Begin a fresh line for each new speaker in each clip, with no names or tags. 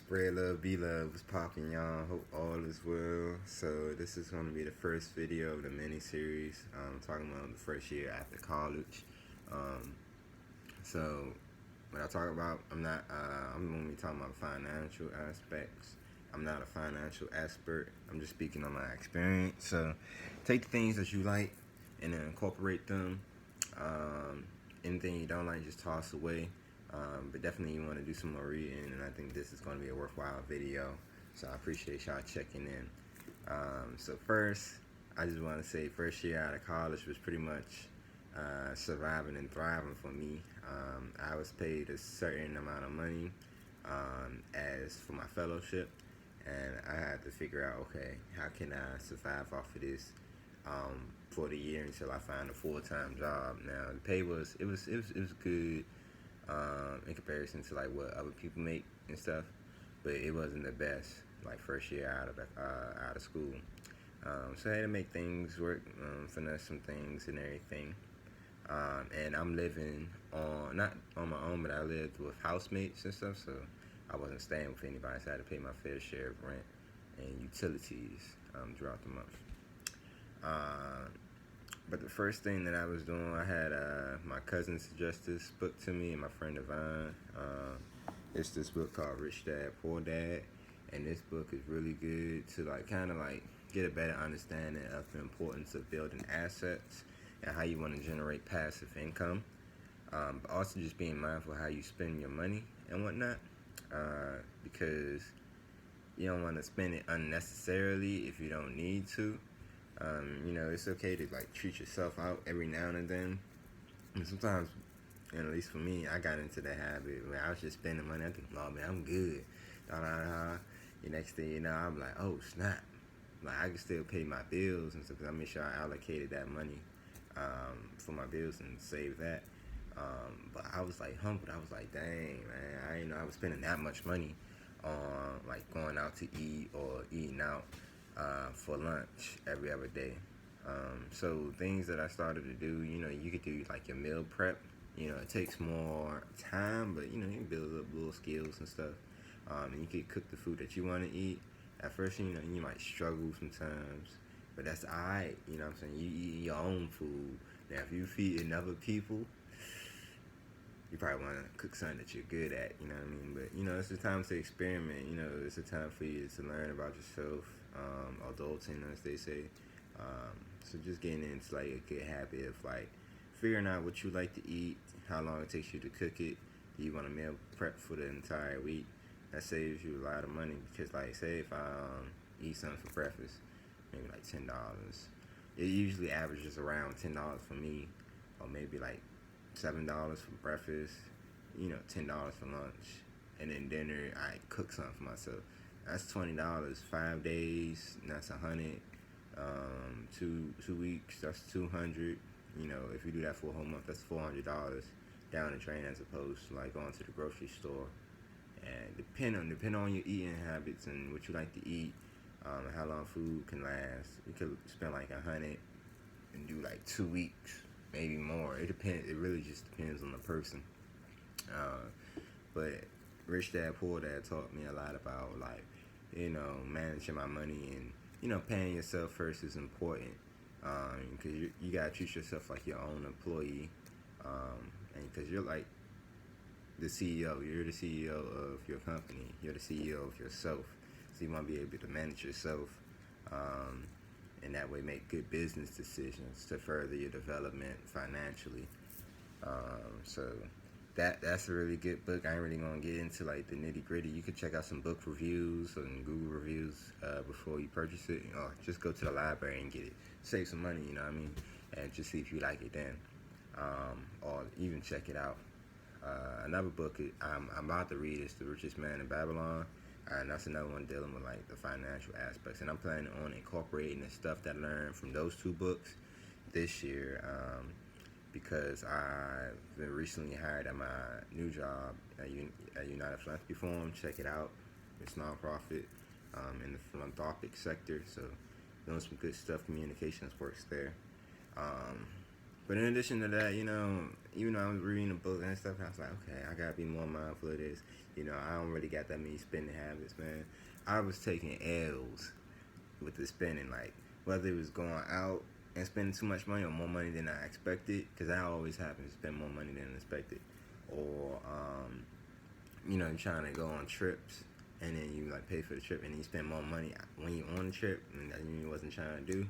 Spread love, be love. What's poppin', y'all? Hope all is well. So this is going to be the first video of the mini series. Talking about the first year after college. Um, so when I talk about, I'm not. I'm going to be talking about financial aspects. I'm not a financial expert. I'm just speaking on my experience. So take the things that you like and then incorporate them. Anything you don't like, just toss away. But definitely you want to do some more reading, and I think this is going to be a worthwhile video. So I appreciate y'all checking in. So first, I just want to say first year out of college was pretty much surviving and thriving for me. I was paid a certain amount of money as for my fellowship, and I had to figure out, okay, how can I survive off of this for the year until I find a full-time job. Now the pay was good in comparison to like what other people make and stuff, but it wasn't the best like first year out of school. So I had to make things work, finesse some things and everything. And I'm living on not on my own, but I lived with housemates and stuff, so I wasn't staying with anybody, so I had to pay my fair share of rent and utilities throughout the month. But the first thing that I was doing, I had my cousin suggest this book to me and my friend Divine. It's this book called Rich Dad, Poor Dad. And this book is really good to like kind of like get a better understanding of the importance of building assets and how you want to generate passive income. But also just being mindful of how you spend your money and whatnot. Because you don't want to spend it unnecessarily if you don't need to. It's okay to like treat yourself out every now and then. And sometimes, and at least for me, I got into that habit where I was just spending money. I think, oh man, I'm good. Da da da. The next thing you know, I'm like, oh snap! Like I can still pay my bills and stuff. 'Cause I made sure I allocated that money for my bills and save that. But I was like humbled. I was like, dang man, I didn't know I was spending that much money on like going out to eat or eating out for lunch every other day. So things that I started to do, you could do like your meal prep. It takes more time, but you can build up little skills and stuff. And you can cook the food that you want to eat. At first, you might struggle sometimes, but that's alright. You know what I'm saying? You eat your own food. Now, if you feeding other people, you probably want to cook something that you're good at, you know what I mean? But, it's a time to experiment, it's a time for you to learn about yourself, adulting, as they say. So just getting into, like, a good habit of, like, figuring out what you like to eat, how long it takes you to cook it. Do you want to meal prep for the entire week? That saves you a lot of money because, like, say if I eat something for breakfast, maybe like $10. It usually averages around $10 for me, or maybe like $7 for breakfast, $10 for lunch, and then dinner I cook something for myself. That's $20. 5 days, that's $100. 2 weeks, that's $200. If you do that for a whole month, that's $400 down the drain as opposed to like going to the grocery store. And depend on your eating habits and what you like to eat, how long food can last. You could spend like $100 and do like 2 weeks, maybe more. It depends. It really just depends on the person. But Rich Dad Poor Dad taught me a lot about like managing my money and paying yourself first is important because you gotta treat yourself like your own employee, and because you're like the CEO. You're the CEO of your company. You're the CEO of yourself. So you want to be able to manage yourself, and that way make good business decisions to further your development financially. So that's a really good book. I ain't really gonna get into like the nitty gritty. You could check out some book reviews and Google reviews before you purchase it, or just go to the library and get it. Save some money, you know what I mean, and just see if you like it then, or even check it out. Another book I'm about to read is The Richest Man in Babylon, and that's another one dealing with like the financial aspects. And I'm planning on incorporating the stuff that I learned from those two books this year, because I've been recently hired at my new job at United Philanthropy Forum. Check it out. It's nonprofit in the philanthropic sector, so doing some good stuff. Communications works there. But in addition to that, even though I was reading the book and stuff, I was like, okay, I gotta be more mindful of this. I don't really got that many spending habits, man. I was taking L's with the spending, like whether it was going out and spending too much money or more money than I expected, because that always happens, spend more money than expected, or you're trying to go on trips and then you like pay for the trip and then you spend more money when you're on the trip and that you wasn't trying to do.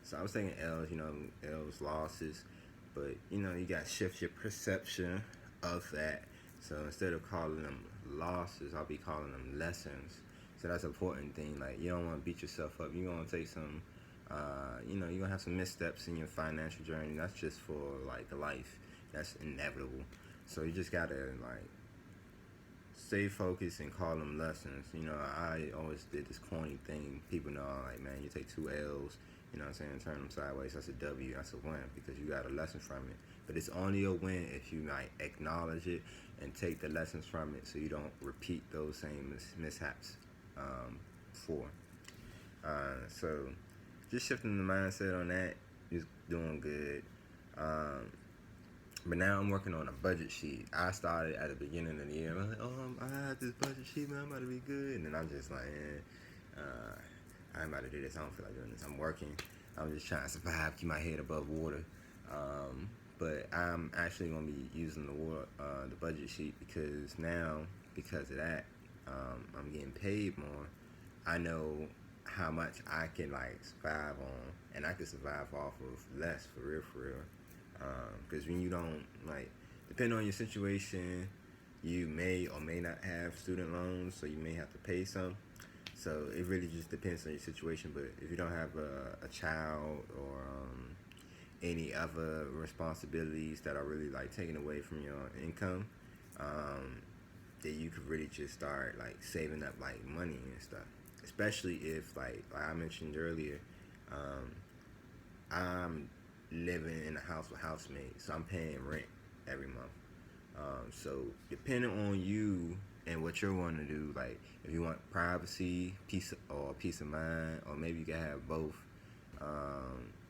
So I was taking L's, L's losses, but you got to shift your perception of that. So instead of calling them losses, I'll be calling them lessons. So that's an important thing. Like, you don't want to beat yourself up. You're gonna take some, you're gonna have some missteps in your financial journey. That's just for like life. That's inevitable. So you just gotta like stay focused and call them lessons. I always did this corny thing. People know, like, man, you take 2 L's, turn them sideways. That's a W. That's a win because you got a lesson from it. But it's only a win if you like acknowledge it and take the lessons from it, so you don't repeat those same mishaps. For. So just shifting the mindset on that is doing good. But now I'm working on a budget sheet. I started at the beginning of the year. I'm like, I have this budget sheet, man. I'm about to be good. And then I'm just like, I'm about to do this. I don't feel like doing this. I'm working. I'm just trying to survive, keep my head above water. But I'm actually going to be using the budget sheet because of that, I'm getting paid more. I know how much I can like survive on, and I can survive off of less, for real. Because when you don't, like, depending on your situation, you may or may not have student loans, so you may have to pay some. So it really just depends on your situation. But if you don't have a child or any other responsibilities that are really like taken away from your income, then you could really just start like saving up like money and stuff. Especially if like I mentioned earlier, I'm living in a house with housemates, so I'm paying rent every month. So depending on you and what you're wanting to do, like if you want privacy, peace of mind, or maybe you can have both.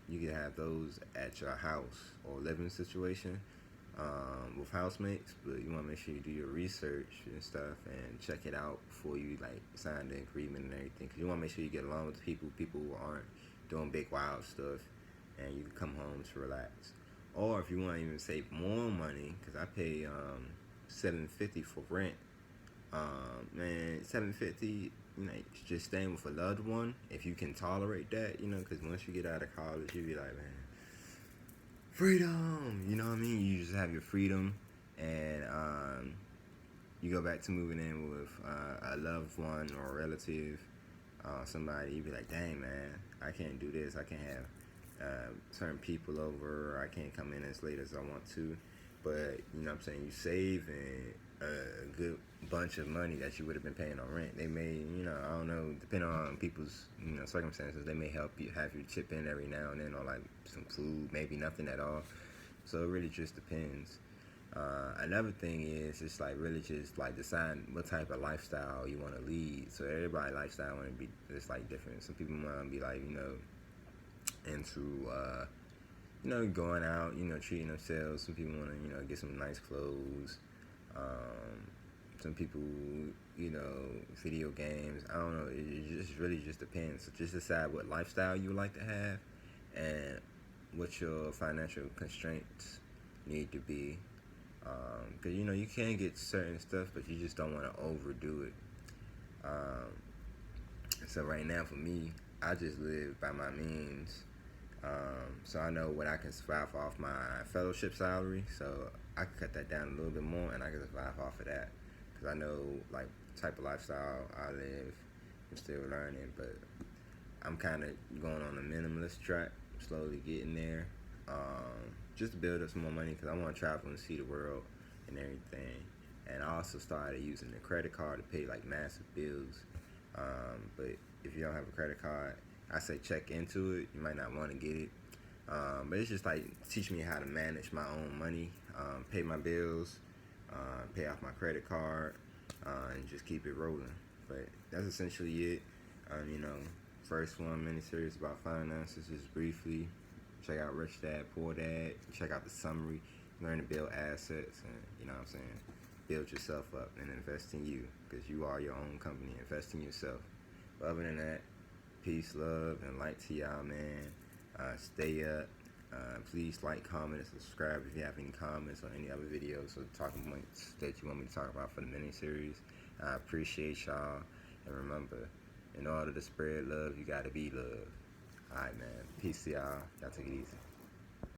You can have those at your house or living situation with housemates, but you want to make sure you do your research and stuff and check it out before you like sign the agreement and everything. Because you want to make sure you get along with people who aren't doing big wild stuff, and you can come home to relax. Or if you want to even save more money, because I pay $750 for rent. Man, $750, just staying with a loved one, if you can tolerate that, because once you get out of college, you be like, man, freedom, you know what I mean? You just have your freedom, and you go back to moving in with a loved one or a relative, somebody, you be like, dang, man, I can't do this, I can't have certain people over, I can't come in as late as I want to, but, you know what I'm saying, you save a good bunch of money that you would have been paying on rent. They may, I don't know, depending on people's, circumstances, they may help you, have you chip in every now and then, or like some food, maybe nothing at all. So it really just depends. Another thing is just like really just like deciding what type of lifestyle you want to lead. So everybody's lifestyle want to be just like different. Some people want to be like, into going out, treating themselves. Some people want to, get some nice clothes. Some people, video games. I don't know. It just really just depends. So just decide what lifestyle you would like to have and what your financial constraints need to be. Because, you can get certain stuff, but you just don't want to overdo it. So right now for me, I just live by my means. So I know what I can survive off my fellowship salary. So I can cut that down a little bit more, and I can survive off of that. Because I know, like, the type of lifestyle I live. I'm still learning, but I'm kind of going on a minimalist track, slowly getting there. Just to build up some more money, because I want to travel and see the world and everything. And I also started using the credit card to pay, like, massive bills. But if you don't have a credit card, I say check into it. You might not want to get it. But it's just like teach me how to manage my own money, pay my bills, pay off my credit card, and just keep it rolling. But that's essentially it. First one, mini series about finances, just briefly Check out Rich Dad, Poor Dad. Check out the summary. Learn to build assets, and you know what I'm saying. Build yourself up and invest in you, because you are your own company. Invest in yourself. But other than that, peace, love, and light to y'all, man. Stay up. Please like, comment, and subscribe if you have any comments or any other videos or talking points that you want me to talk about for the mini-series. I appreciate y'all. And remember, in order to spread love, you gotta be love. Alright, man. Peace to y'all. Y'all take it easy.